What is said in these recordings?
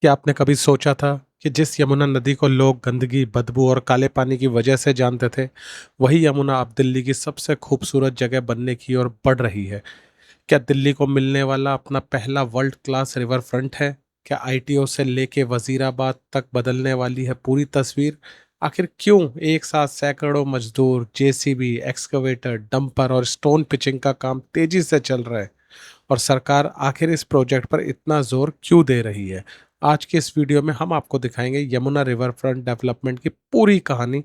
क्या आपने कभी सोचा था कि जिस यमुना नदी को लोग गंदगी, बदबू और काले पानी की वजह से जानते थे, वही यमुना अब दिल्ली की सबसे खूबसूरत जगह बनने की ओर बढ़ रही है? क्या दिल्ली को मिलने वाला अपना पहला वर्ल्ड क्लास रिवर फ्रंट है? क्या आईटीओ से लेके वजीराबाद तक बदलने वाली है पूरी तस्वीर? आखिर क्यों एक साथ सैकड़ों मजदूर, जेसीबी, एक्सकवेटर, डंपर और स्टोन पिचिंग का काम तेजी से चल रहा है? और सरकार आखिर इस प्रोजेक्ट पर इतना जोर क्यों दे रही है? आज की इस वीडियो में हम आपको दिखाएंगे यमुना रिवर फ्रंट डेवलपमेंट की पूरी कहानी,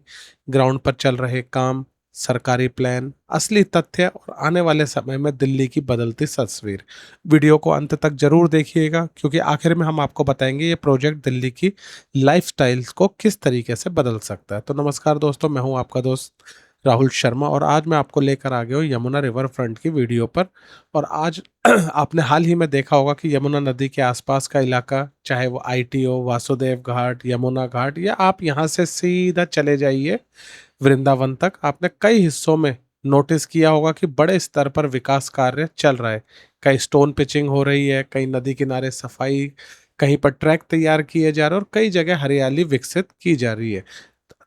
ग्राउंड पर चल रहे काम, सरकारी प्लान, असली तथ्य और आने वाले समय में दिल्ली की बदलती तस्वीर। वीडियो को अंत तक जरूर देखिएगा क्योंकि आखिर में हम आपको बताएंगे ये प्रोजेक्ट दिल्ली की लाइफस्टाइल को किस तरीके से बदल सकता है। तो नमस्कार दोस्तों, मैं हूं आपका दोस्त राहुल शर्मा और आज मैं आपको लेकर आ गया हूँ यमुना रिवर फ्रंट की वीडियो पर। और आज आपने हाल ही में देखा होगा कि यमुना नदी के आसपास का इलाका, चाहे वो आईटीओ, वासुदेव घाट, यमुना घाट, या आप यहाँ से सीधा चले जाइए वृंदावन तक, आपने कई हिस्सों में नोटिस किया होगा कि बड़े स्तर पर विकास कार्य चल रहा है। कहीं स्टोन पिचिंग हो रही है, कहीं नदी किनारे सफाई, कहीं पर ट्रैक तैयार किए जा रहे हैं और कई जगह हरियाली विकसित की जा रही है।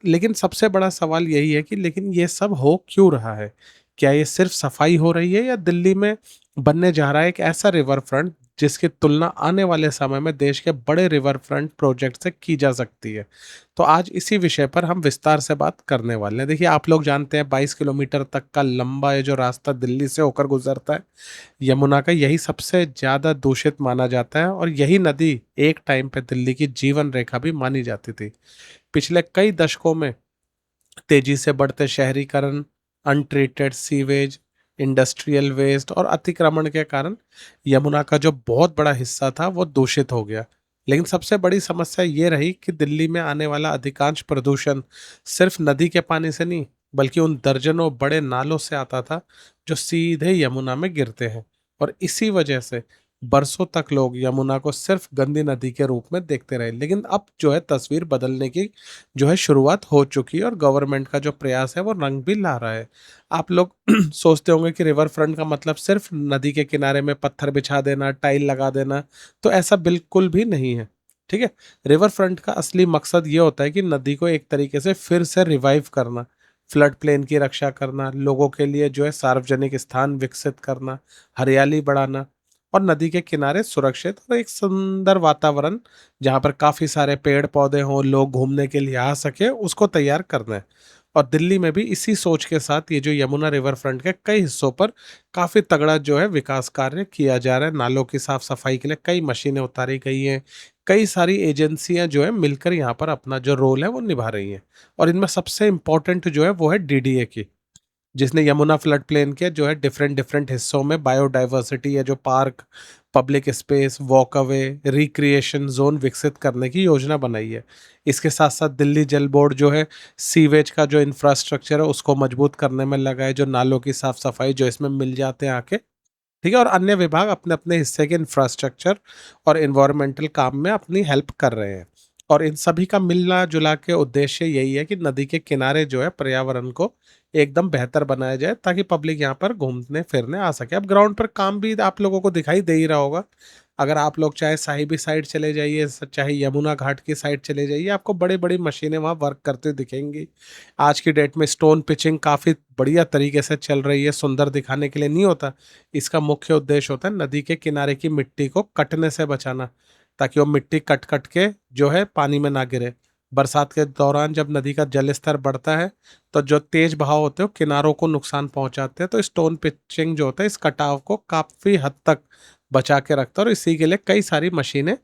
लेकिन सबसे बड़ा सवाल यही है कि लेकिन ये सब हो क्यों रहा है? क्या ये सिर्फ सफाई हो रही है या दिल्ली में बनने जा रहा है एक ऐसा रिवर फ्रंट जिसकी तुलना आने वाले समय में देश के बड़े रिवर फ्रंट प्रोजेक्ट से की जा सकती है? तो आज इसी विषय पर हम विस्तार से बात करने वाले हैं। देखिए, आप लोग जानते हैं 22 किलोमीटर तक का लंबा ये जो रास्ता दिल्ली से होकर गुजरता है यमुना का, यही सबसे ज्यादा दूषित माना जाता है और यही नदी एक टाइम पे दिल्ली की जीवन रेखा भी मानी जाती थी। पिछले कई दशकों में तेजी से बढ़ते शहरीकरण, अनट्रीटेड सीवेज, इंडस्ट्रियल वेस्ट और अतिक्रमण के कारण यमुना का जो बहुत बड़ा हिस्सा था वो दूषित हो गया। लेकिन सबसे बड़ी समस्या ये रही कि दिल्ली में आने वाला अधिकांश प्रदूषण सिर्फ नदी के पानी से नहीं, बल्कि उन दर्जनों बड़े नालों से आता था जो सीधे यमुना में गिरते हैं। और इसी वजह से बरसों तक लोग यमुना को सिर्फ गंदी नदी के रूप में देखते रहे। लेकिन अब जो है तस्वीर बदलने की जो है शुरुआत हो चुकी है और गवर्नमेंट का जो प्रयास है वो रंग भी ला रहा है। आप लोग सोचते होंगे कि रिवर फ्रंट का मतलब सिर्फ नदी के किनारे में पत्थर बिछा देना, टाइल लगा देना, तो ऐसा बिल्कुल भी नहीं है। ठीक है, रिवर फ्रंट का असली मकसद ये होता है कि नदी को एक तरीके से फिर से रिवाइव करना, फ्लड प्लेन की रक्षा करना, लोगों के लिए जो है सार्वजनिक स्थान विकसित करना, हरियाली बढ़ाना और नदी के किनारे सुरक्षित और एक सुंदर वातावरण जहाँ पर काफी सारे पेड़ पौधे हों, लोग घूमने के लिए आ सके, उसको तैयार करना है। और दिल्ली में भी इसी सोच के साथ ये जो यमुना रिवर फ्रंट के कई हिस्सों पर काफी तगड़ा जो है विकास कार्य किया जा रहा है। नालों की साफ सफाई के लिए कई मशीनें उतारी गई हैं। कई सारी एजेंसियां जो है मिलकर यहाँ पर अपना जो रोल है वो निभा रही हैं। और इनमें सबसे इम्पोर्टेंट जो है वो है डीडीए की, जिसने यमुना फ्लड प्लेन के जो है डिफरेंट डिफरेंट हिस्सों में बायोडाइवर्सिटी या जो park, public space, walkway, recreation zone विकसित करने की योजना बनाई है। इसके साथ साथ दिल्ली जल बोर्ड जो है सीवेज का जो इंफ्रास्ट्रक्चर है उसको मजबूत करने में लगा है, जो नालों की साफ सफाई जो इसमें मिल जाते हैं आके। ठीक है, और अन्य विभाग अपने अपने हिस्से के इंफ्रास्ट्रक्चर और इन्वायरमेंटल काम में अपनी हेल्प कर रहे हैं। और इन सभी का मिलना जुला के उद्देश्य यही है कि नदी के किनारे जो है पर्यावरण को एकदम बेहतर बनाया जाए ताकि पब्लिक यहाँ पर घूमने फिरने आ सके। अब ग्राउंड पर काम भी आप लोगों को दिखाई दे ही रहा होगा। अगर आप लोग चाहे साहिबी साइड चले जाइए, चाहे यमुना घाट की साइड चले जाइए, आपको बड़ी बड़ी मशीनें वहाँ वर्क करते दिखेंगी। आज की डेट में स्टोन पिचिंग काफ़ी बढ़िया तरीके से चल रही है। सुंदर दिखाने के लिए नहीं होता, इसका मुख्य उद्देश्य होता है नदी के किनारे की मिट्टी को कटने से बचाना, ताकि वो मिट्टी कट कट के जो है पानी में ना गिरे। बरसात के दौरान जब नदी का जल स्तर बढ़ता है तो जो तेज बहाव होते हैं वो किनारों को नुकसान पहुंचाते हैं। तो स्टोन पिचिंग जो होता है इस कटाव को काफ़ी हद तक बचा के रखता है और इसी के लिए कई सारी मशीनें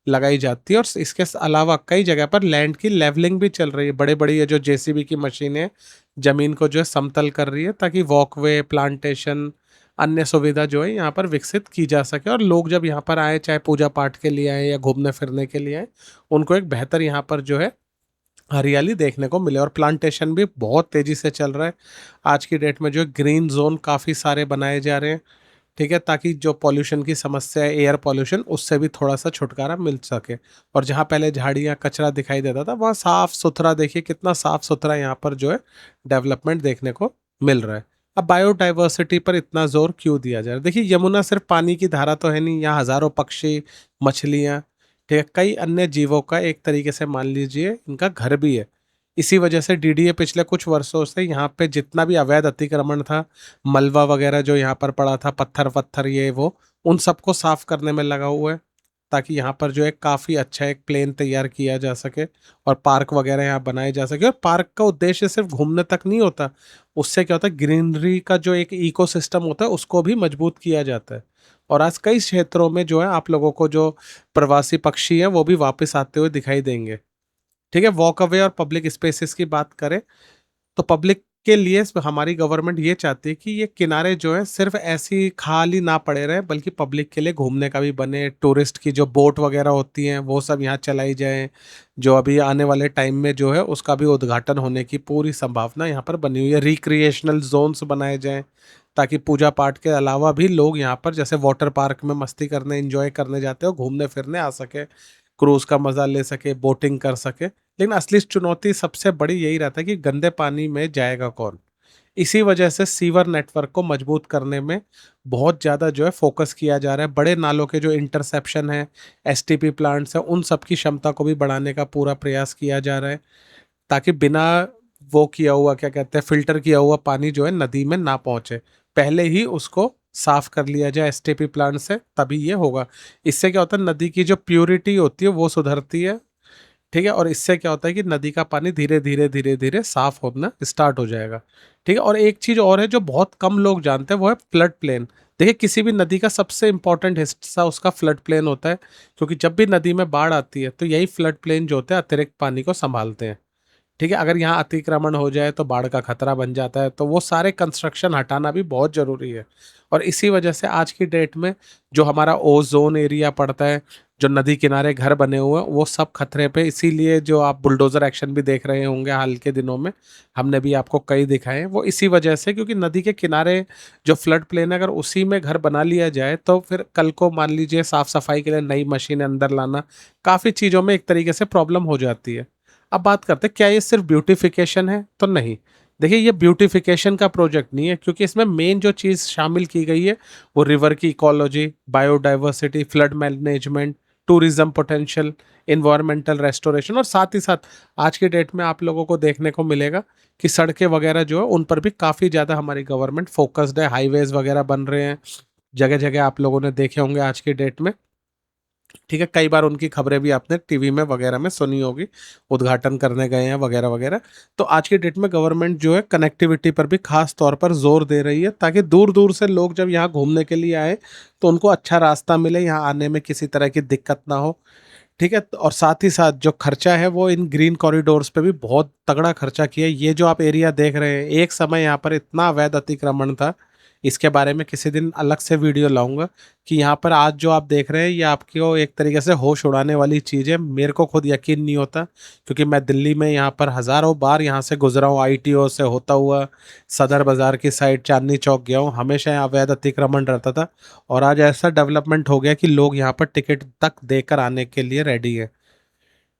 लगाई जाती है। और इसके अलावा कई जगह पर लैंड की लेवलिंग भी चल रही है। बड़े बड़ी ये जो जेसीबी की मशीनें जमीन को जो है समतल कर रही है ताकि वॉकवे, प्लांटेशन, अन्य सुविधा जो है यहाँ पर विकसित की जा सके और लोग जब यहाँ पर आए, चाहे पूजा पाठ के लिए आए या घूमने फिरने के लिए आए, उनको एक बेहतर यहाँ पर जो है हरियाली देखने को मिले। और प्लांटेशन भी बहुत तेजी से चल रहा है। आज की डेट में जो ग्रीन जोन काफ़ी सारे बनाए जा रहे हैं। ठीक है, ताकि जो पॉल्यूशन की समस्या है, एयर पॉल्यूशन, उससे भी थोड़ा सा छुटकारा मिल सके। और जहाँ पहले झाड़ियाँ कचरा दिखाई देता था वहाँ साफ सुथरा, देखिए कितना साफ सुथरा यहाँ पर जो है डेवलपमेंट देखने को मिल रहा है। अब बायोडाइवर्सिटी पर इतना जोर क्यों दिया जा रहा है? देखिए, यमुना सिर्फ पानी की धारा तो है नहीं, यहाँ हजारों पक्षी, मछलियाँ, ठीक है? कई अन्य जीवों का एक तरीके से मान लीजिए इनका घर भी है। इसी वजह से डीडीए पिछले कुछ वर्षों से यहाँ पे जितना भी अवैध अतिक्रमण था, मलबा वगैरह जो यहाँ पर पड़ा था, पत्थर-वत्थर ये वो, उन सबको साफ करने में लगा हुआ है, ताकि यहाँ पर जो है काफ़ी अच्छा एक प्लेन तैयार किया जा सके और पार्क वगैरह यहाँ बनाए जा सके। और पार्क का उद्देश्य सिर्फ घूमने तक नहीं होता, उससे क्या होता है ग्रीनरी का जो एक इकोसिस्टम होता है उसको भी मजबूत किया जाता है। और आज कई क्षेत्रों में जो है आप लोगों को जो प्रवासी पक्षी हैं वो भी वापस आते हुए दिखाई देंगे। ठीक है? वॉक अवे और पब्लिक स्पेसेस की बात करें तो पब्लिक के लिए हमारी गवर्नमेंट ये चाहती है कि ये किनारे जो है सिर्फ ऐसे ही खाली ना पड़े रहे, बल्कि पब्लिक के लिए घूमने का भी बने। टूरिस्ट की जो बोट वगैरह होती हैं वो सब यहाँ चलाई जाए। जो अभी आने वाले टाइम में जो है उसका भी उद्घाटन होने की पूरी संभावना यहाँ पर बनी हुई है। रिक्रिएशनल जोन्स बनाए जाएं, ताकि पूजा पाठ के अलावा भी लोग यहाँ पर जैसे वाटर पार्क में मस्ती करने एंजॉय करने जाते हो घूमने फिरने आ सके, क्रूज का मजा ले सके, बोटिंग कर सके। लेकिन असली चुनौती सबसे बड़ी यही रहता है कि गंदे पानी में जाएगा कौन। इसी वजह से सीवर नेटवर्क को मजबूत करने में बहुत ज़्यादा जो है फोकस किया जा रहा है। बड़े नालों के जो इंटरसेप्शन है, एसटीपी प्लांट्स हैं, उन सब की क्षमता को भी बढ़ाने का पूरा प्रयास किया जा रहा है, ताकि बिना वो किया हुआ क्या कहते हैं फ़िल्टर किया हुआ पानी जो है नदी में ना पहुँचे। पहले ही उसको साफ़ कर लिया जाए एसटीपी प्लांट से, तभी ये होगा। इससे क्या होता है नदी की जो प्यूरिटी होती है वो सुधरती है। ठीक है? और इससे क्या होता है कि नदी का पानी धीरे-धीरे, धीरे-धीरे साफ़ होना स्टार्ट हो जाएगा। ठीक है? और एक चीज़ और है जो बहुत कम लोग जानते हैं, वो है फ्लड प्लेन। देखिए किसी भी नदी का सबसे इम्पोर्टेंट हिस्सा उसका फ्लड प्लेन होता है, क्योंकि जब भी नदी में बाढ़ आती है तो यही फ्लड प्लेन जो होते हैं अतिरिक्त पानी को सँभालते हैं। ठीक है? अगर यहाँ अतिक्रमण हो जाए तो बाढ़ का खतरा बन जाता है, तो वो सारे कंस्ट्रक्शन हटाना भी बहुत ज़रूरी है। और इसी वजह से आज की डेट में जो हमारा ओज़ोन एरिया पड़ता है, जो नदी किनारे घर बने हुए हैं, वो सब खतरे पे। इसीलिए जो आप बुलडोज़र एक्शन भी देख रहे होंगे हाल के दिनों में, हमने भी आपको कई दिखाए हैं, वो इसी वजह से, क्योंकि नदी के किनारे जो फ्लड प्लेन है अगर उसी में घर बना लिया जाए तो फिर कल को मान लीजिए साफ-सफाई के लिए नई मशीनें अंदर लाना, काफ़ी चीज़ों में एक तरीके से प्रॉब्लम हो जाती है। अब बात करते हैं क्या ये सिर्फ ब्यूटिफिकेशन है? तो नहीं। देखिए ये ब्यूटिफिकेशन का प्रोजेक्ट नहीं है, क्योंकि इसमें मेन जो चीज़ शामिल की गई है वो रिवर की ecology, biodiversity, flood management, tourism potential, environmental restoration, और साथ ही साथ आज की डेट में आप लोगों को देखने को मिलेगा कि सड़कें वगैरह जो है उन पर भी काफ़ी ज़्यादा हमारी गवर्नमेंट फोकस्ड है। हाईवेज़ वगैरह बन रहे हैं, जगह-जगह आप लोगों ने देखे होंगे आज की डेट में। ठीक है, कई बार उनकी खबरें भी आपने टीवी में वगैरह में सुनी होगी, उद्घाटन करने गए हैं वगैरह वगैरह। तो आज की डेट में गवर्नमेंट जो है कनेक्टिविटी पर भी खास तौर पर जोर दे रही है, ताकि दूर दूर से लोग जब यहाँ घूमने के लिए आए तो उनको अच्छा रास्ता मिले, यहाँ आने में किसी तरह की दिक्कत ना हो। ठीक है, और साथ ही साथ जो खर्चा है वो इन ग्रीन कॉरिडोर्स पे भी बहुत तगड़ा खर्चा किया है। ये जो आप एरिया देख रहे हैं, एक समय यहाँ पर इतना अवैध अतिक्रमण था, इसके बारे में किसी दिन अलग से वीडियो लाऊंगा, कि यहाँ पर आज जो आप देख रहे हैं ये आपको एक तरीके से होश उड़ाने वाली चीज़ है। मेरे को खुद यकीन नहीं होता, क्योंकि मैं दिल्ली में यहाँ पर हज़ारों बार यहाँ से गुजरा हूँ, आईटीओ से होता हुआ सदर बाज़ार की साइड चांदनी चौक गया हूँ, हमेशा यहाँ अवैध अतिक्रमण रहता था। और आज ऐसा डेवलपमेंट हो गया कि लोग यहाँ पर टिकट तक देकर आने के लिए रेडी है।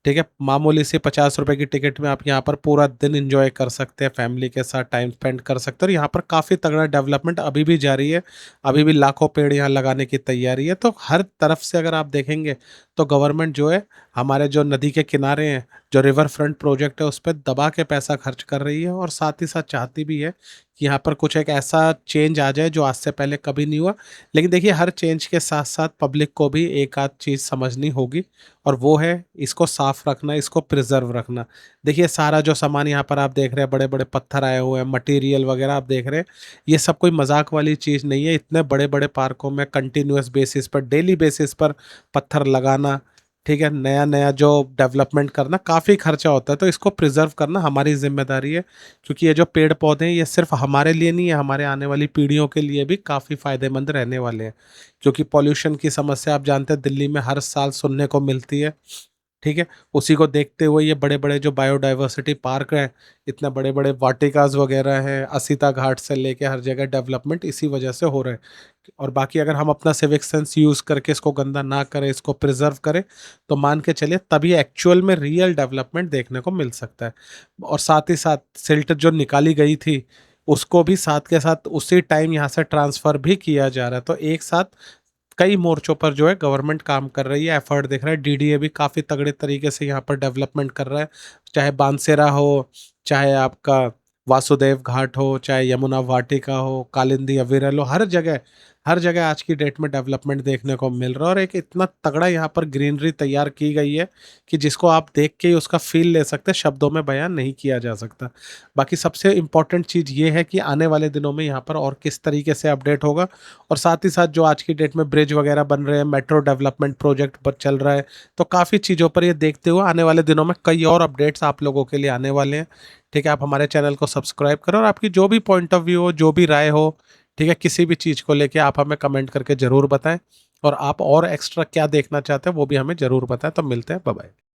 ठीक है, मामूली सी 50 रुपए की टिकट में आप यहाँ पर पूरा दिन एंजॉय कर सकते हैं, फैमिली के साथ टाइम स्पेंड कर सकते हैं। और यहाँ पर काफ़ी तगड़ा डेवलपमेंट अभी भी जारी है, अभी भी लाखों पेड़ यहाँ लगाने की तैयारी है। तो हर तरफ से अगर आप देखेंगे तो गवर्नमेंट जो है हमारे जो नदी के किनारे हैं, जो रिवर फ्रंट प्रोजेक्ट है उस पर दबा के पैसा खर्च कर रही है, और साथ ही साथ चाहती भी है कि यहाँ पर कुछ एक ऐसा चेंज आ जाए जो आज से पहले कभी नहीं हुआ। लेकिन देखिए हर चेंज के साथ साथ पब्लिक को भी एक आध चीज़ समझनी होगी, और वो है इसको साफ रखना, इसको प्रिजर्व रखना। देखिए सारा जो सामान यहाँ पर आप देख रहे हैं, बड़े बड़े पत्थर आए हुए हैं, मटेरियल वगैरह आप देख रहे हैं, ये सब कोई मजाक वाली चीज़ नहीं है। इतने बड़े बड़े पार्कों में कंटिन्यूअस बेसिस पर, डेली बेसिस पर पत्थर लगाना, ठीक है, नया नया जो डेवलपमेंट करना, काफ़ी खर्चा होता है। तो इसको प्रिजर्व करना हमारी जिम्मेदारी है, क्योंकि ये जो पेड़ पौधे हैं ये सिर्फ हमारे लिए नहीं है, हमारे आने वाली पीढ़ियों के लिए भी काफ़ी फ़ायदेमंद रहने वाले हैं। क्योंकि पॉल्यूशन की समस्या आप जानते हैं दिल्ली में हर साल सुनने को मिलती है। ठीक है, उसी को देखते हुए ये बड़े बड़े जो बायोडाइवर्सिटी पार्क हैं, इतने बड़े बड़े वाटिकाज वगैरह हैं, असीता घाट से लेके हर जगह डेवलपमेंट इसी वजह से हो रहे हैं। और बाकी अगर हम अपना सिविक सेंस यूज़ करके इसको गंदा ना करें, इसको प्रिजर्व करें, तो मान के चलिए तभी एक्चुअल में रियल डेवलपमेंट देखने को मिल सकता है। और साथ ही साथ सिल्ट जो निकाली गई थी उसको भी साथ के साथ उसी टाइम यहाँ से ट्रांसफ़र भी किया जा रहा है। तो एक साथ कई मोर्चों पर जो है गवर्नमेंट काम कर रही है, एफर्ट दिख रहा है। डीडीए भी काफ़ी तगड़े तरीके से यहाँ पर डेवलपमेंट कर रहा है। चाहे बानसेरा हो, चाहे आपका वासुदेव घाट हो, चाहे यमुना वाटिका हो, कालिंदी अविरल हो, हर जगह आज की डेट में डेवलपमेंट देखने को मिल रहा है। और एक इतना तगड़ा यहाँ पर ग्रीनरी तैयार की गई है कि जिसको आप देख के ही उसका फील ले सकते हैं, शब्दों में बयान नहीं किया जा सकता। बाकी सबसे इम्पोर्टेंट चीज़ ये है कि आने वाले दिनों में यहाँ पर और किस तरीके से अपडेट होगा, और साथ ही साथ जो आज की डेट में ब्रिज वगैरह बन रहे हैं, मेट्रो डेवलपमेंट प्रोजेक्ट पर चल रहा है, तो काफ़ी चीज़ों पर ये देखते हुए आने वाले दिनों में कई और अपडेट्स आप लोगों के लिए आने वाले हैं। ठीक है, आप हमारे चैनल को सब्सक्राइब करो, और आपकी जो भी पॉइंट ऑफ व्यू हो, जो भी राय हो, ठीक है, किसी भी चीज़ को लेके आप हमें कमेंट करके ज़रूर बताएं। और आप और एक्स्ट्रा क्या देखना चाहते हैं वो भी हमें ज़रूर बताएं। तो मिलते हैं, बाय बाय।